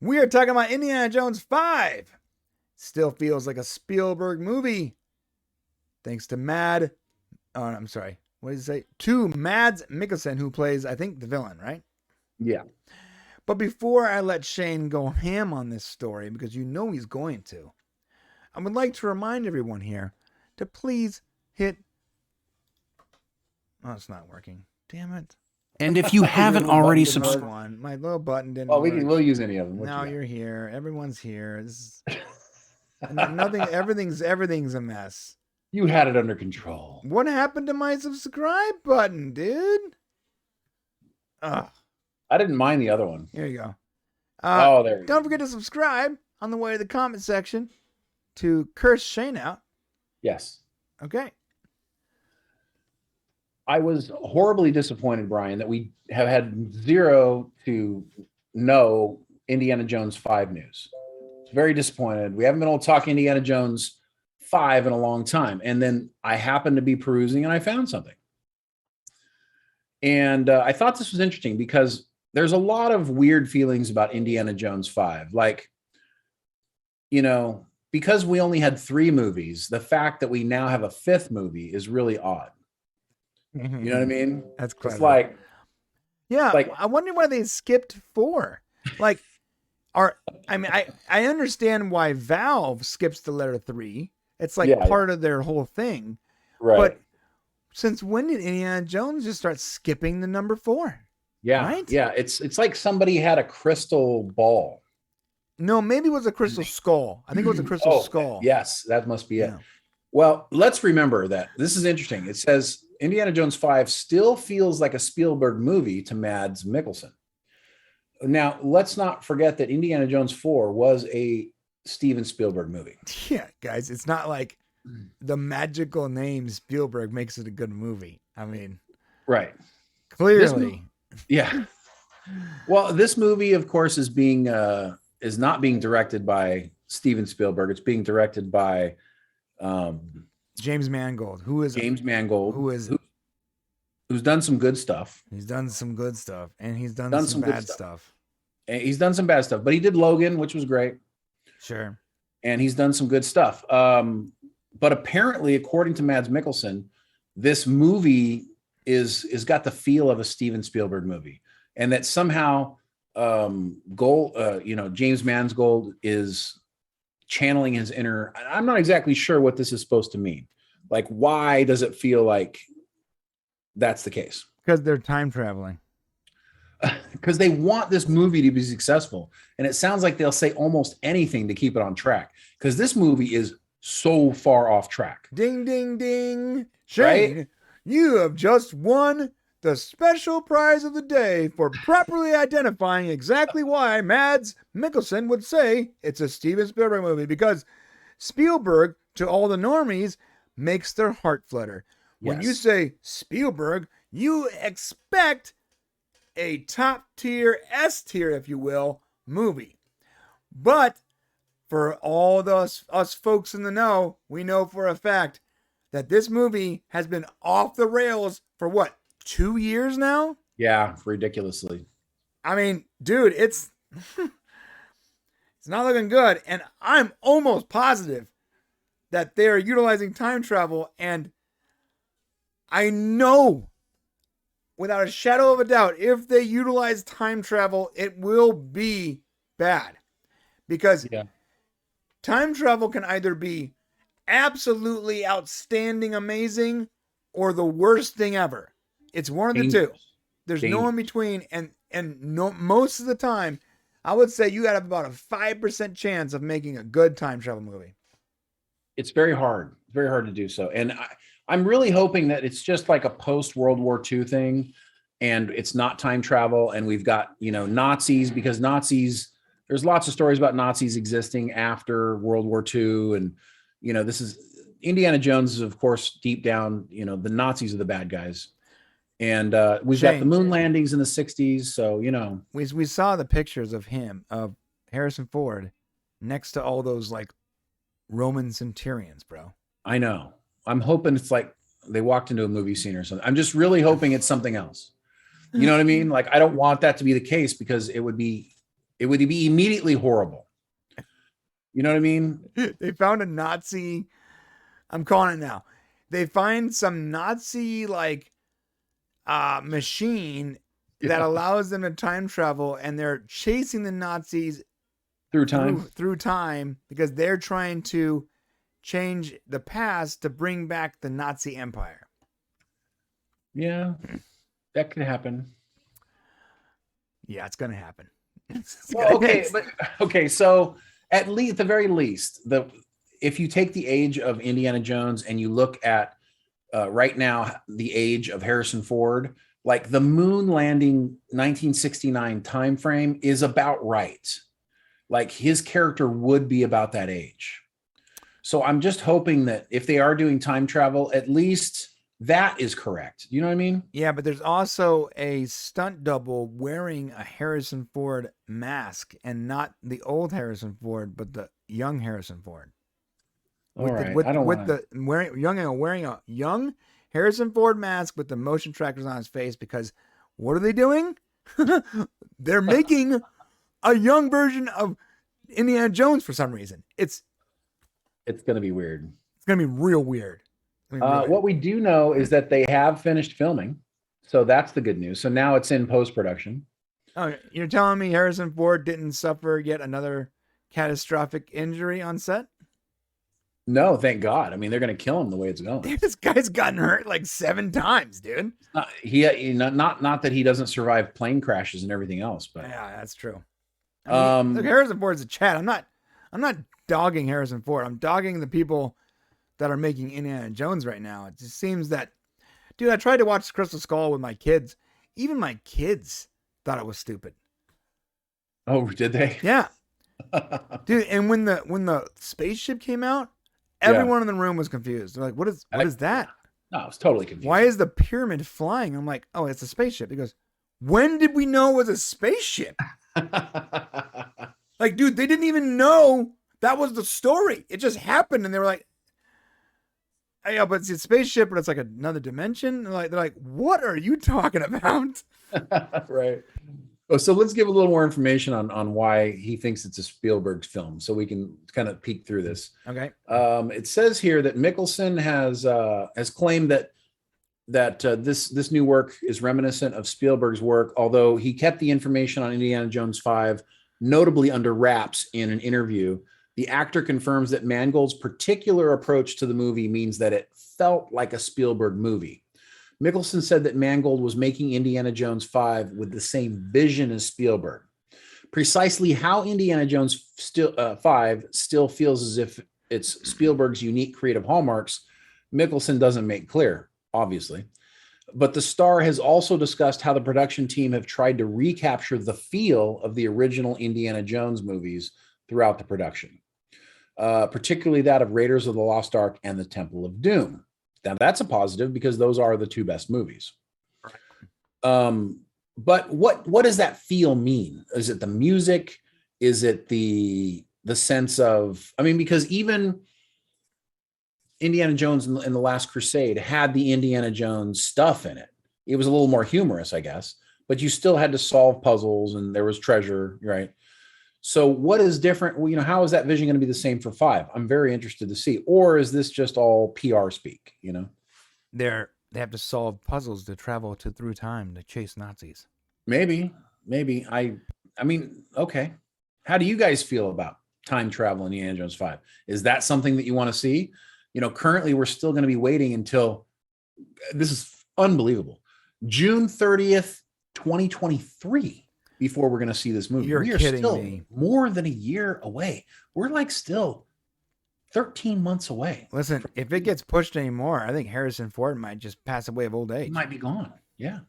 We are talking about Indiana Jones 5. Still feels like a Spielberg movie. Thanks to what did he say? To Mads Mikkelsen, who plays, I think, the villain, right? Yeah. But before I let Shane go ham on this story, because you know he's going to, I would like to remind everyone here to please hit... Oh, it's not working. Damn it. And if you haven't already subscribed, my little button didn't Well, work. we'll use any of them. Now you're here. Everyone's here. Nothing. Everything's a mess. You had it under control. What happened to my subscribe button, dude? I didn't mind the other one. Here you go. There you go. Don't forget to subscribe on the way to the comment section to curse Shane out. Yes. Okay. I was horribly disappointed, Brian, that we have had zero to no Indiana Jones 5 news. Very disappointed. We haven't been able to talk Indiana Jones 5 in a long time. And then I happened to be perusing and I found something. And I thought this was interesting because there's a lot of weird feelings about Indiana Jones 5. Like, because we only had 3 movies, the fact that we now have a 5th movie is really odd. You know what I mean? That's clever. It's like, I wonder why they skipped 4. Like, I understand why Valve skips the letter 3. It's like part of their whole thing. Right. But since when did Indiana Jones just start skipping the number 4? Yeah. Right? Yeah. It's like somebody had a crystal ball. No, maybe it was a crystal skull. I think it was a crystal skull. Yes, that must be it. Yeah. Well, let's remember that this is interesting. It says Indiana Jones 5 still feels like a Spielberg movie to Mads Mikkelsen. Now, let's not forget that Indiana Jones 4 was a Steven Spielberg movie. Yeah, guys, it's not like the magical name Spielberg makes it a good movie. I mean, right. Clearly. Yeah. Well, this movie, of course, is not being directed by Steven Spielberg. It's being directed by James Mangold, who's done some good stuff. He's done some good stuff, and he's done some bad stuff. And he's done some bad stuff, but he did Logan, which was great. Sure. And he's done some good stuff. But apparently, according to Mads Mikkelsen, this movie is got the feel of a Steven Spielberg movie, and that somehow James Mangold is channeling his inner. I'm not exactly sure what this is supposed to mean. Like, why does it feel like that's the case? Because they're time traveling. Because they want this movie to be successful. And it sounds like they'll say almost anything to keep it on track. Because this movie is so far off track. Ding, ding, ding. Shane, right? You have just won the special prize of the day for properly identifying exactly why Mads Mikkelsen would say it's a Steven Spielberg movie, because Spielberg, to all the normies, makes their heart flutter. When you say Spielberg, you expect a top tier, S tier, if you will, movie. But for all us folks in the know, we know for a fact that this movie has been off the rails for what? 2 years now? Yeah, ridiculously. I mean, dude, it's not looking good. And I'm almost positive that they're utilizing time travel. And I know without a shadow of a doubt, if they utilize time travel, it will be bad. Because time travel can either be absolutely outstanding, amazing, or the worst thing ever. It's one of the two. There's no in between, and no, most of the time, I would say you got about a 5% chance of making a good time travel movie. It's very hard. It's very hard to do so. And I'm really hoping that it's just like a post-World War II thing, and it's not time travel, and we've got, Nazis, because Nazis, there's lots of stories about Nazis existing after World War II, and, this is, Indiana Jones is, of course, deep down, the Nazis are the bad guys. And we've got the moon landings in the 60s. So, we saw the pictures of Harrison Ford next to all those like Roman centurions, bro. I know. I'm hoping it's like they walked into a movie scene or something. I'm just really hoping it's something else. You know what I mean? Like, I don't want that to be the case, because it would be It would be immediately horrible. You know what I mean? They found a Nazi. I'm calling it now. They find some Nazi like machine that allows them to time travel, and they're chasing the Nazis Through time. Through time because they're trying to change the past to bring back the Nazi Empire. Yeah, that could happen. Yeah, it's gonna happen. So at the very least, if you take the age of Indiana Jones and you look at right now the age of Harrison Ford, like the moon landing 1969 time frame is about right. Like his character would be about that age. So I'm just hoping that if they are doing time travel, at least that is correct. You know what I mean? Yeah, but there's also a stunt double wearing a Harrison Ford mask, and not the old Harrison Ford, but the young Harrison Ford. Wearing a young Harrison Ford mask with the motion trackers on his face, because what are they doing? They're making a young version of Indiana Jones for some reason. It's going to be weird. It's going to be real weird. What we do know is that they have finished filming. So that's the good news. So now it's in post-production. Oh, you're telling me Harrison Ford didn't suffer yet another catastrophic injury on set? No, thank God. I mean, they're going to kill him the way it's going. Dude, this guy's gotten hurt like 7 times, dude. Not that he doesn't survive plane crashes and everything else, but yeah, that's true. I mean, look, Harrison Ford's a Chad. I'm not dogging Harrison Ford. I'm dogging the people that are making Indiana Jones right now. It just seems that, dude, I tried to watch Crystal Skull with my kids. Even my kids thought it was stupid. Oh, did they? Yeah. Dude, and when the spaceship came out, everyone in the room was confused. They're like, what is that? No, I was totally confused. Why is the pyramid flying? I'm like, oh, it's a spaceship. He goes, when did we know it was a spaceship? Like, dude, they didn't even know that was the story. It just happened, and they were like, yeah, but it's a spaceship, but it's like another dimension. They're like, what are you talking about? Right. Oh, so let's give a little more information on why he thinks it's a Spielberg film, so we can kind of peek through this. Okay. It says here that Mikkelsen has claimed that this new work is reminiscent of Spielberg's work, although he kept the information on Indiana Jones 5 notably under wraps in an interview. The actor confirms that Mangold's particular approach to the movie means that it felt like a Spielberg movie. Mikkelsen said that Mangold was making Indiana Jones 5 with the same vision as Spielberg. Precisely how Indiana Jones 5 still feels as if it's Spielberg's unique creative hallmarks, Mikkelsen doesn't make clear, obviously. But the star has also discussed how the production team have tried to recapture the feel of the original Indiana Jones movies throughout the production, particularly that of Raiders of the Lost Ark and the Temple of Doom. Now that's a positive because those are the 2 best movies. But what does that feel mean? Is it the music? Is it the sense of, I mean, because even Indiana Jones in the Last Crusade had the Indiana Jones stuff in it. It was a little more humorous, I guess, but you still had to solve puzzles and there was treasure, right? So what is different? Well, you know, how is that vision going to be the same for 5? I'm very interested to see. Or is this just all PR speak, you know? They have to solve puzzles to travel through time to chase Nazis. Maybe. I mean, okay. How do you guys feel about time travel in Indiana Jones 5? Is that something that you want to see? You know, currently we're still going to be waiting until, this is unbelievable, June 30th, 2023 before we're going to see this movie. You're kidding me. More than a year away. We're like still 13 months away. Listen, if it gets pushed anymore, I think Harrison Ford might just pass away of old age. He might be gone. Yeah.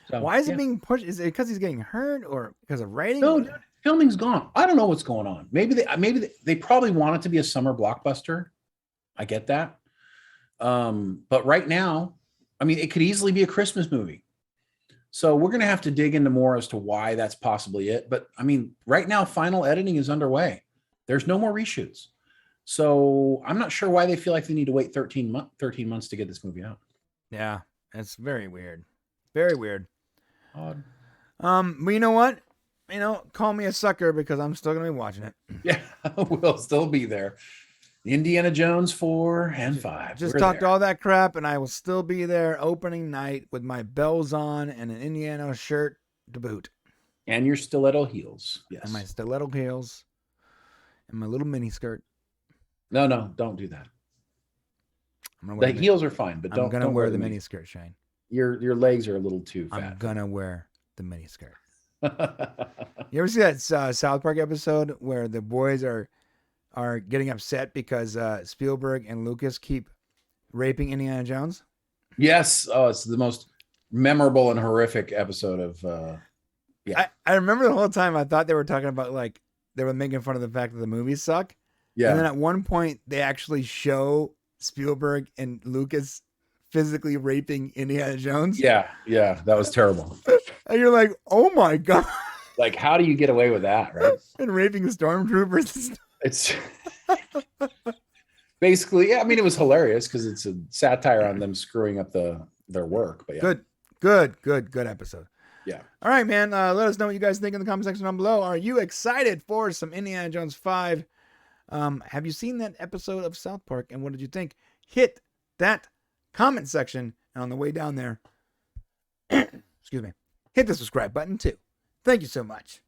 So, why is it being pushed? Is it because he's getting hurt or because of writing? No, dude, filming's gone. I don't know what's going on. Maybe they probably want it to be a summer blockbuster. I get that. But right now, I mean, it could easily be a Christmas movie. So we're going to have to dig into more as to why that's possibly it. But I mean, right now, final editing is underway. There's no more reshoots. So I'm not sure why they feel like they need to wait 13 months to get this movie out. Yeah, it's very weird. Very weird. Odd. But you know what? call me a sucker because I'm still going to be watching it. Yeah, we'll still be there. Indiana Jones 4 and 5. Just We're talked there. all that crap, and I will still be there opening night with my bells on and an Indiana shirt to boot. And your stiletto heels. Yes. And my stiletto heels and my little mini skirt. No, don't do that. The heels are fine, but I'm gonna don't wear the mini skirt, Shane. Your legs are a little too fat. I'm gonna wear the mini skirt. You ever see that South Park episode where the boys are getting upset because Spielberg and Lucas keep raping Indiana Jones? Yes. Oh, it's the most memorable and horrific episode of. Yeah. I remember the whole time I thought they were talking about like they were making fun of the fact that the movies suck. Yeah. And then at one point they actually show Spielberg and Lucas physically raping Indiana Jones. Yeah. That was terrible. And you're like, oh my God. Like, how do you get away with that, right? And raping stormtroopers. It's basically, yeah. I mean, it was hilarious because it's a satire on them screwing up their work. But yeah. Good episode. Yeah. All right, man. Let us know what you guys think in the comment section down below. Are you excited for some Indiana Jones 5? Have you seen that episode of South Park? And what did you think? Hit that comment section. And on the way down there, excuse me, hit the subscribe button too. Thank you so much.